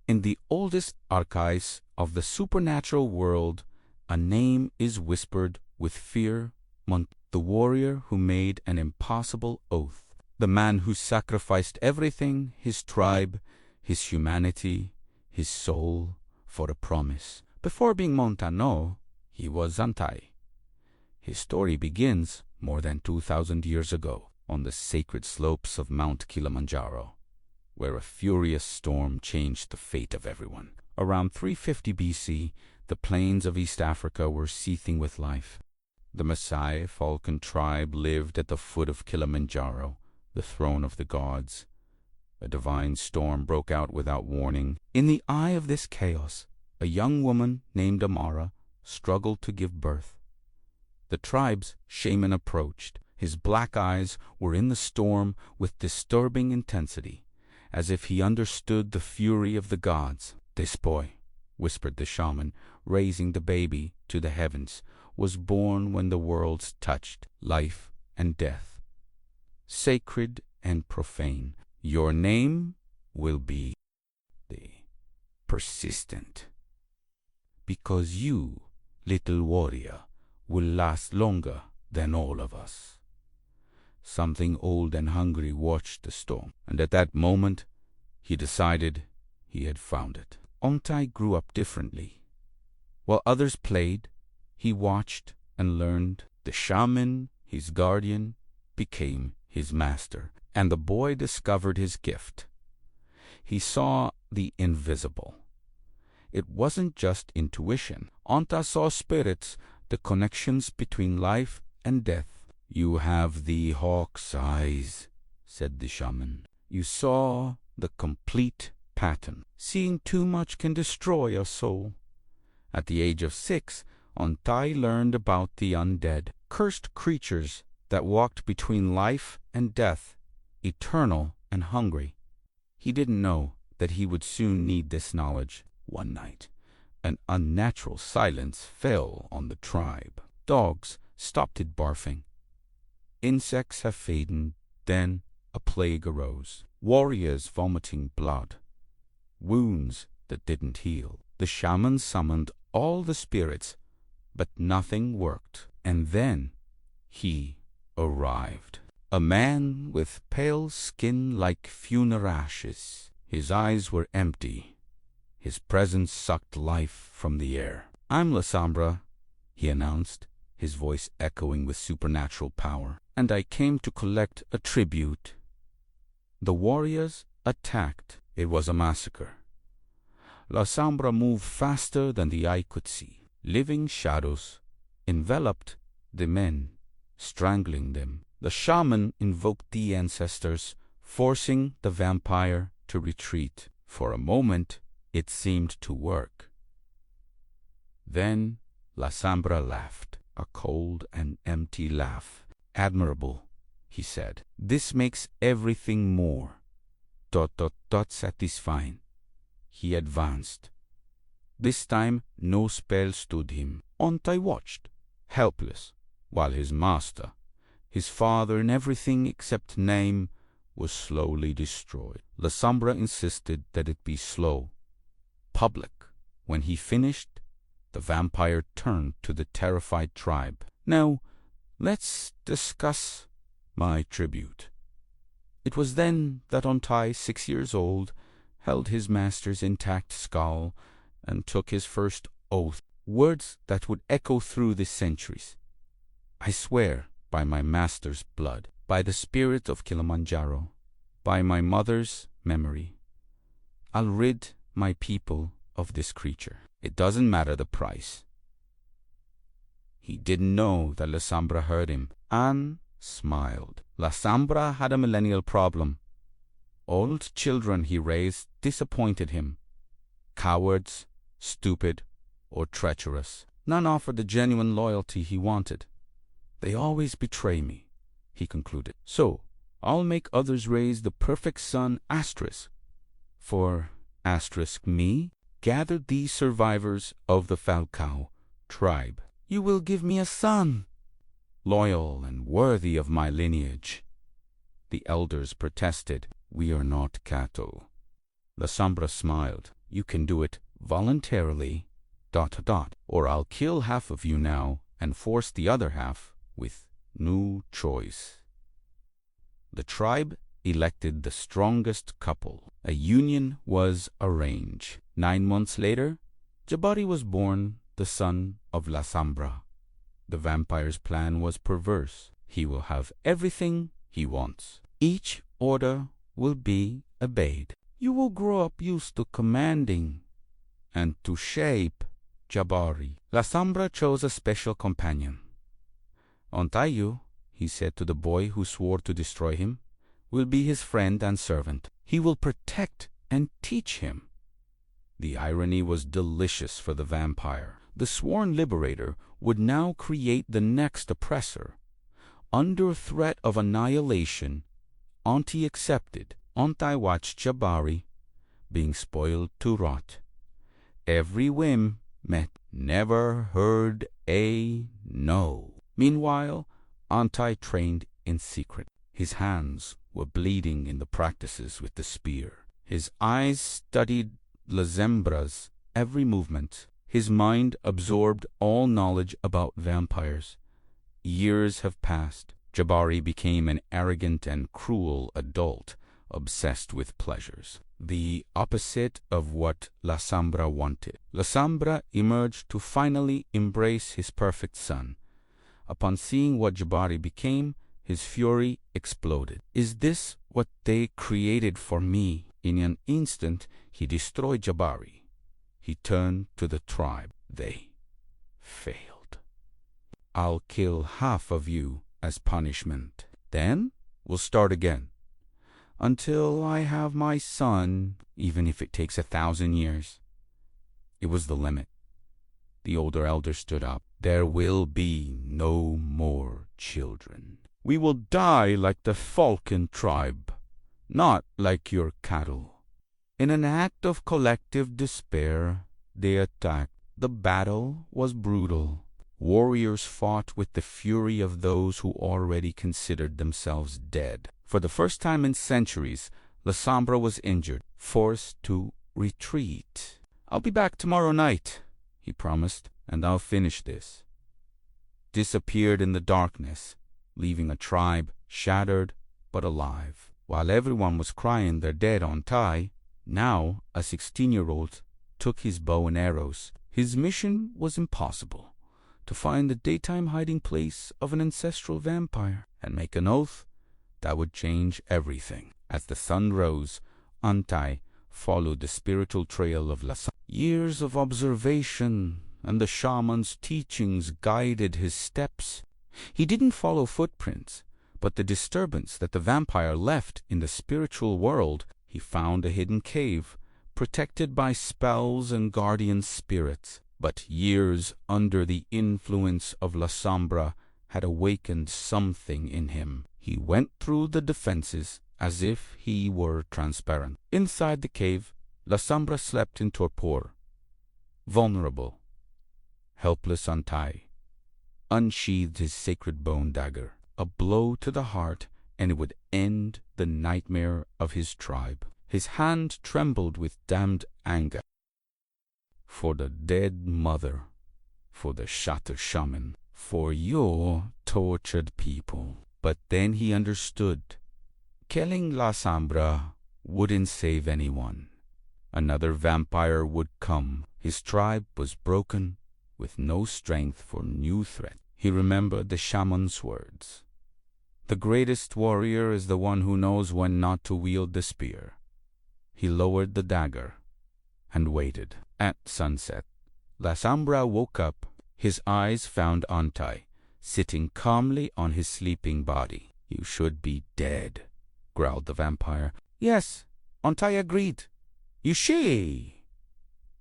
In the oldest archives of the supernatural world, a name is whispered with fear: the warrior who made an impossible oath, the man who sacrificed everything, his tribe, his humanity, his soul, for a promise. Before being Montano, he was Antai. His story begins more than 2,000 years ago on the sacred slopes of Mount Kilimanjaro, where a furious storm changed the fate of everyone. Around 350 BC, the plains of East Africa were seething with life. The Maasai Falcon tribe lived at the foot of Kilimanjaro, the throne of the gods. A divine storm broke out without warning. In the eye of this chaos, a young woman named Amara struggled to give birth. The tribe's shaman approached. His black eyes were in the storm with disturbing intensity, as if he understood the fury of the gods. "This boy," whispered the shaman, raising the baby to the heavens, "was born when the worlds touched, life and death, sacred and profane. Your name will be the persistent, because you, little warrior, will last longer than all of us." Something old and hungry watched the storm, and at that moment he decided he had found it. Ontai grew up differently. While others played, he watched and learned. The shaman, his guardian, became his master, and the boy discovered his gift. He saw the invisible. It wasn't just intuition. Ontai saw spirits, the connections between life and death. "You have the hawk's eyes," said the shaman. "You saw the complete pattern. Seeing too much can destroy a soul." At the age of 6, Ontai learned about the undead, cursed creatures that walked between life and death, eternal and hungry. He didn't know that he would soon need this knowledge. One night, an unnatural silence fell on the tribe. Dogs stopped barking. Insects have faded. Then a plague arose. Warriors vomiting blood. Wounds that didn't heal. The shaman summoned all the spirits, but nothing worked. And then he arrived. A man with pale skin like funeral ashes. His eyes were empty. His presence sucked life from the air. "I'm Lasombra," he announced, his voice echoing with supernatural power, "and I came to collect a tribute." The warriors attacked. It was a massacre. Lasombra moved faster than the eye could see. Living shadows enveloped the men, strangling them. The shaman invoked the ancestors, forcing the vampire to retreat. For a moment, it seemed to work. Then Lasombra laughed, a cold and empty laugh. "Admirable," he said. "This makes everything more satisfying." He advanced. This time no spell stood him. Ontai watched, helpless, while his master, his father in everything except name, was slowly destroyed. Lasombra insisted that it be slow, public. When he finished, the vampire turned to the terrified tribe. "Now, let's discuss my tribute." It was then that Ontai, 6 years old, held his master's intact skull and took his first oath, words that would echo through the centuries. "I swear by my master's blood, by the spirit of Kilimanjaro, by my mother's memory, I'll rid my people of this creature. It doesn't matter the price." He didn't know that Lasombra heard him. Anne smiled. Lasombra had a millennial problem. Old children he raised disappointed him. Cowards, stupid, or treacherous. None offered the genuine loyalty he wanted. "They always betray me," he concluded. "So I'll make others raise the perfect son for me. Gather these survivors of the Falcao tribe. You will give me a son, loyal and worthy of my lineage." The elders protested. "We are not cattle." Lasombra smiled. You can do it voluntarily, ... or I'll kill half of you now and force the other half with no choice." The tribe elected the strongest couple. A union was arranged. 9 months later, Jabari was born, the son of Lasombra. The vampire's plan was perverse. He will have everything he wants. Each order will be obeyed. You will grow up used to commanding and to shape Jabari. Lasombra chose a special companion. "Ontayu," he said to the boy who swore to destroy him, "will be his friend and servant. He will protect and teach him." The irony was delicious for the vampire. The sworn liberator would now create the next oppressor. Under threat of annihilation, Auntie accepted. Ontai watched Jabari being spoiled to rot. Every whim met, never heard a no. Meanwhile, Ontai trained in secret. His hands were bleeding in the practices with the spear. His eyes studied Lasombra's every movement. His mind absorbed all knowledge about vampires. Years have passed. Jabari became an arrogant and cruel adult, obsessed with pleasures, the opposite of what Lasombra wanted. Lasombra emerged to finally embrace his perfect son. Upon seeing what Jabari became, his fury exploded. "Is this what they created for me?" In an instant, he destroyed Jabari. He turned to the tribe. They failed. "I'll kill half of you as punishment. Then we'll start again. Until I have my son, even if it takes 1,000 years. It was the limit. The older elder stood up. "There will be no more children. We will die like the Falcon tribe, not like your cattle." In an act of collective despair, they attacked. The battle was brutal. Warriors fought with the fury of those who already considered themselves dead. For the first time in centuries, Lasombra was injured, forced to retreat. "I'll be back tomorrow night," he promised, "and I'll finish this." Disappeared in the darkness, leaving a tribe shattered but alive. While everyone was crying their dead on Ontai, now a 16-year-old took his bow and arrows. His mission was impossible: to find the daytime hiding place of an ancestral vampire and make an oath that would change everything. As the sun rose, Ontai followed the spiritual trail of Lasombra. Years of observation and the shaman's teachings guided his steps. He didn't follow footprints, but the disturbance that the vampire left in the spiritual world. He found a hidden cave, protected by spells and guardian spirits. But years under the influence of Lasombra had awakened something in him. He went through the defenses as if he were transparent. Inside the cave, Lasombra slept in torpor. Vulnerable, helpless Ontai unsheathed his sacred bone dagger. A blow to the heart, and it would end the nightmare of his tribe. His hand trembled with damned anger. For the dead mother, for the shattered shaman, for your tortured people. But then he understood. Killing Lasombra wouldn't save anyone. Another vampire would come. His tribe was broken, with no strength for new threat. He remembered the shaman's words. The greatest warrior is the one who knows when not to wield the spear. He lowered the dagger and waited. At sunset, Lasombra woke up. His eyes found Ontai, sitting calmly on his sleeping body. "You should be dead," growled the vampire. "Yes," Ontai agreed. "You she.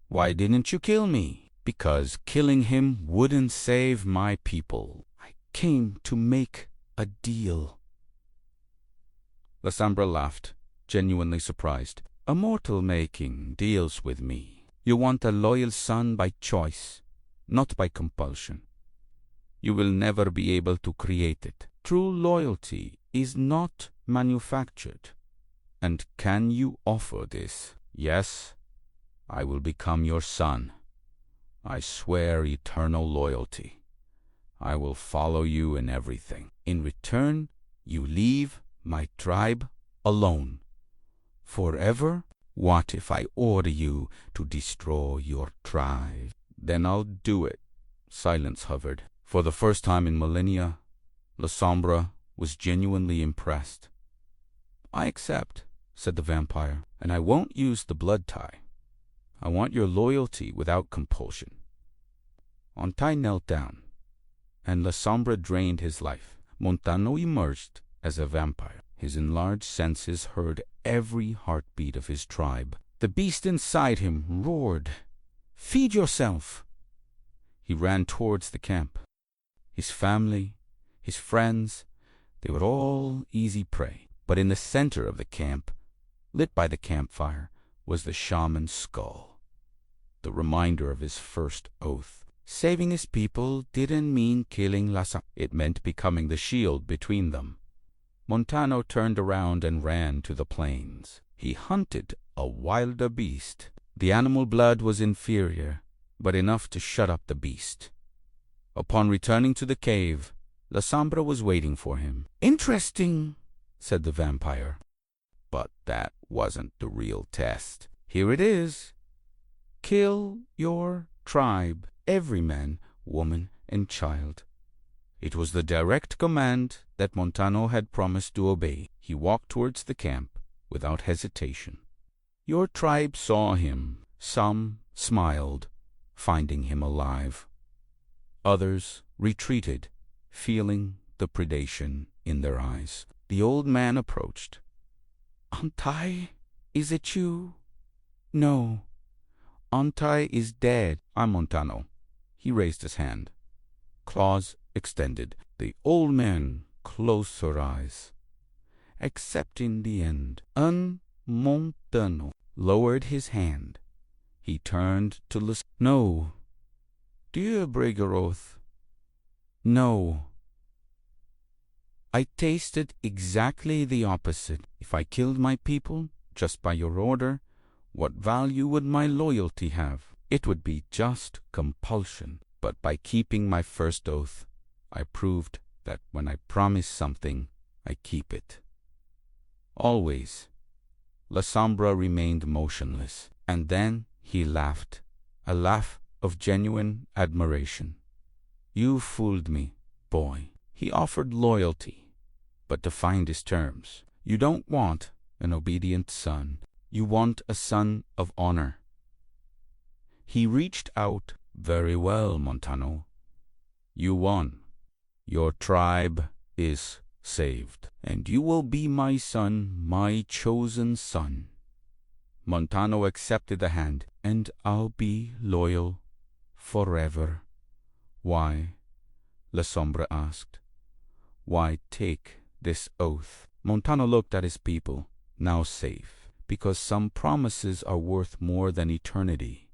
Why didn't you kill me?" "Because killing him wouldn't save my people. I came to make a deal." Lasombra laughed, genuinely surprised. "A mortal making deals with me. You want a loyal son by choice, not by compulsion. You will never be able to create it. True loyalty is not manufactured. And can you offer this?" "Yes," I will become your son. I swear eternal loyalty. I will follow you in everything. In return, you leave my tribe alone. Forever? What if I order you to destroy your tribe? Then I'll do it. Silence hovered. For the first time in millennia, Lasombra was genuinely impressed. I accept, said the vampire, and I won't use the blood tie. I want your loyalty without compulsion. Antai knelt down, and Lasombra drained his life. Montano emerged as a vampire. His enlarged senses heard every heartbeat of his tribe. The beast inside him roared, "Feed yourself!" He ran towards the camp. His family, his friends, they were all easy prey. But in the center of the camp, lit by the campfire, was the shaman's skull, the reminder of his first oath. Saving his people didn't mean killing Lasombra. It meant becoming the shield between them. Montano turned around and ran to the plains. He hunted a wilder beast. The animal blood was inferior, but enough to shut up the beast. Upon returning to the cave, Lasombra was waiting for him. "Interesting," said the vampire. "But that wasn't the real test. Here it is. Kill your tribe, every man, woman, and child." It was the direct command that Montano had promised to obey. He walked towards the camp without hesitation. Your tribe saw him. Some smiled, finding him alive. Others retreated, feeling the predation in their eyes. The old man approached. "Antai, is it you?" "No. Antai is dead." "I'm Montano." He raised his hand, claws extended. The old man closed her eyes, accepting the end. Montano lowered his hand. He turned to listen. "No. Do you break your oath?" "No. I tasted exactly the opposite. If I killed my people, just by your order, what value would my loyalty have? It would be just compulsion. But by keeping my first oath, I proved that when I promise something, I keep it. Always." Lasombra remained motionless, and then he laughed, a laugh of genuine admiration. "You fooled me, boy." He offered loyalty, but defined his terms. "You don't want an obedient son. You want a son of honor." He reached out. "Very well, Montano. You won. Your tribe is saved, and you will be my son, my chosen son." Montano accepted the hand. "And I'll be loyal forever." "Why?" Lasombra asked. "Why take this oath?" Montano looked at his people, now safe, because some promises are worth more than eternity.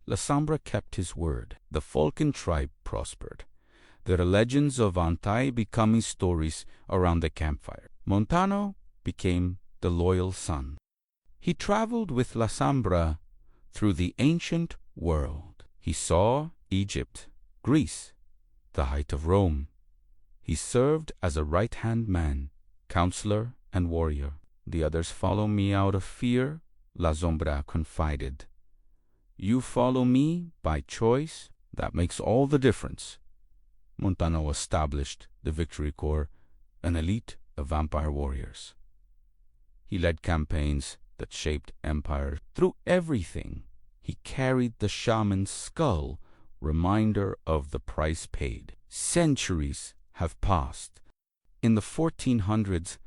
Lasombra kept his word. The Falcon tribe prospered, their legends of Antai becoming stories around the campfire. Montano became the loyal son. He traveled with Lasombra through the ancient world. He saw Egypt, Greece, the height of Rome. He served as a right-hand man, counselor, and warrior. "The others follow me out of fear," Lasombra confided. "You follow me by choice. That makes all the difference." Montano established the Victory Corps, an elite of vampire warriors. He led campaigns that shaped empires. Through everything, he carried the shaman's skull, reminder of the price paid. Centuries have passed. In the 1400s,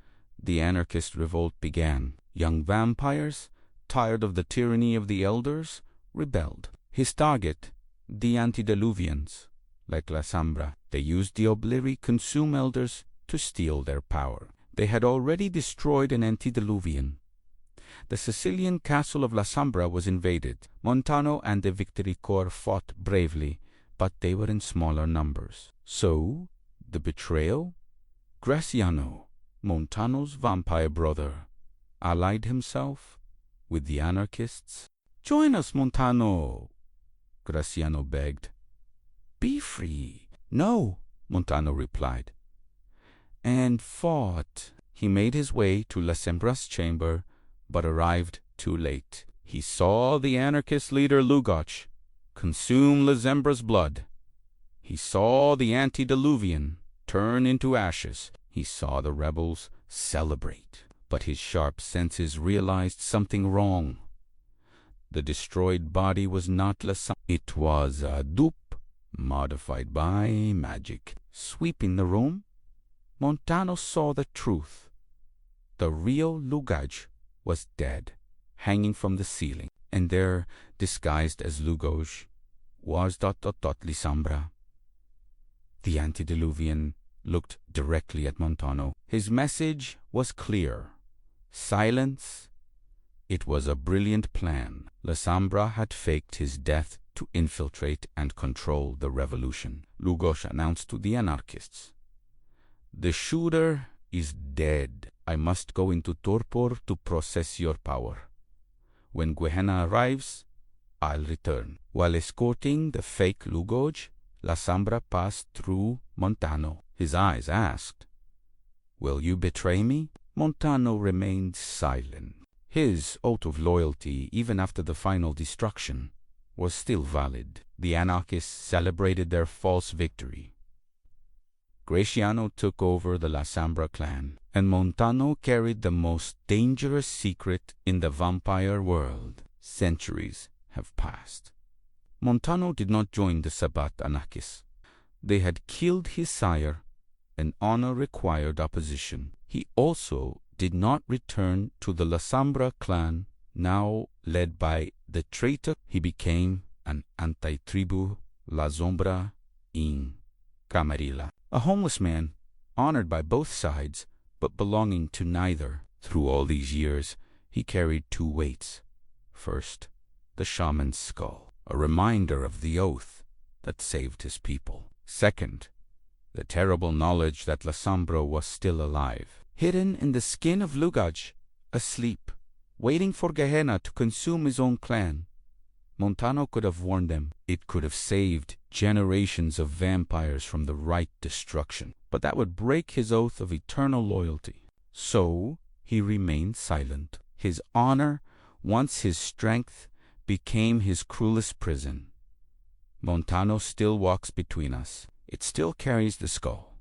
the anarchist revolt began. Young vampires, tired of the tyranny of the elders, rebelled. His target, the Antediluvians, like Lasombra. They used the obliri consume elders to steal their power. They had already destroyed an Antediluvian. The Sicilian castle of Lasombra was invaded. Montano and the Victory Corps fought bravely, but they were in smaller numbers. So, the betrayal? Graciano, Montano's vampire brother, allied himself with the anarchists "Join us, Montano," Graciano begged. "Be free." "No," Montano replied, and fought. He made his way to Lasombra's chamber, but arrived too late. He saw the anarchist leader Lugoj consume Lasombra's blood. He saw the Antediluvian turn into ashes. He saw the rebels celebrate. But his sharp senses realized something wrong. The destroyed body was not Lasombra. It was a dupe modified by magic. Sweeping the room, Montano saw the truth. The real Lugoj was dead, hanging from the ceiling. And there, disguised as Lugoj, was Lasombra. The Antediluvian looked directly at Montano. His message was clear. Silence. It was a brilliant plan. Lasombra had faked his death to infiltrate and control the revolution. Lugoj announced to the anarchists, "The shooter is dead. I must go into torpor to process your power. When Gehenna arrives, I'll return." While escorting the fake Lugoj, Lasombra passed through Montano. His eyes asked, "Will you betray me?" Montano remained silent. His oath of loyalty, even after the final destruction, was still valid. The anarchists celebrated their false victory. Graciano took over the Lasombra clan, and Montano carried the most dangerous secret in the vampire world. Centuries have passed. Montano did not join the Sabbat anarchists. They had killed his sire, and honor required opposition. He also did not return to the Lasombra clan, now led by the traitor. He became an anti-tribu Lasombra in Camarilla, a homeless man, honored by both sides, but belonging to neither. Through all these years, he carried two weights. First, the shaman's skull, a reminder of the oath that saved his people. Second, the terrible knowledge that Lasombra was still alive, hidden in the skin of Lugoj, asleep, waiting for Gehenna to consume his own clan. Montano could have warned them. It could have saved generations of vampires from the right destruction. But that would break his oath of eternal loyalty. So he remained silent. His honor, once his strength, became his cruelest prison. Montano still walks between us. It still carries the skull.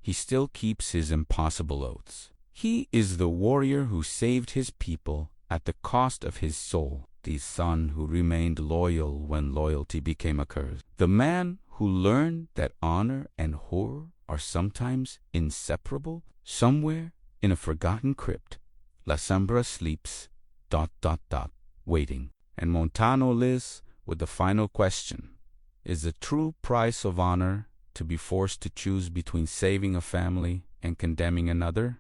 He still keeps his impossible oaths. He is the warrior who saved his people at the cost of his soul. The son who remained loyal when loyalty became a curse. The man who learned that honor and horror are sometimes inseparable. Somewhere in a forgotten crypt, Lasombra sleeps, waiting. And Montano lives with the final question. Is the true price of honor to be forced to choose between saving a family and condemning another?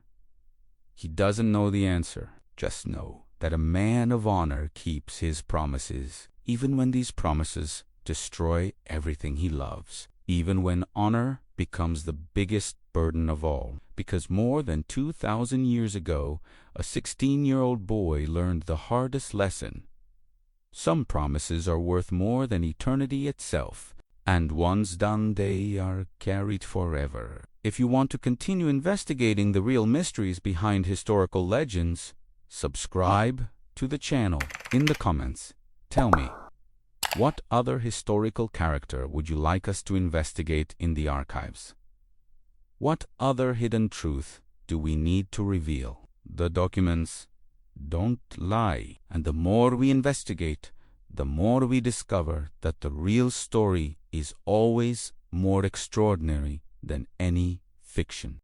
He doesn't know the answer. Just know that a man of honor keeps his promises, even when these promises destroy everything he loves, even when honor becomes the biggest burden of all. Because more than 2,000 years ago, a 16-year-old boy learned the hardest lesson. Some promises are worth more than eternity itself, and once done, they are carried forever. If you want to continue investigating the real mysteries behind historical legends, subscribe to the channel. In the comments, tell me, what other historical character would you like us to investigate in the archives? What other hidden truth do we need to reveal? The documents don't lie, and the more we investigate, the more we discover that the real story is always more extraordinary than any fiction.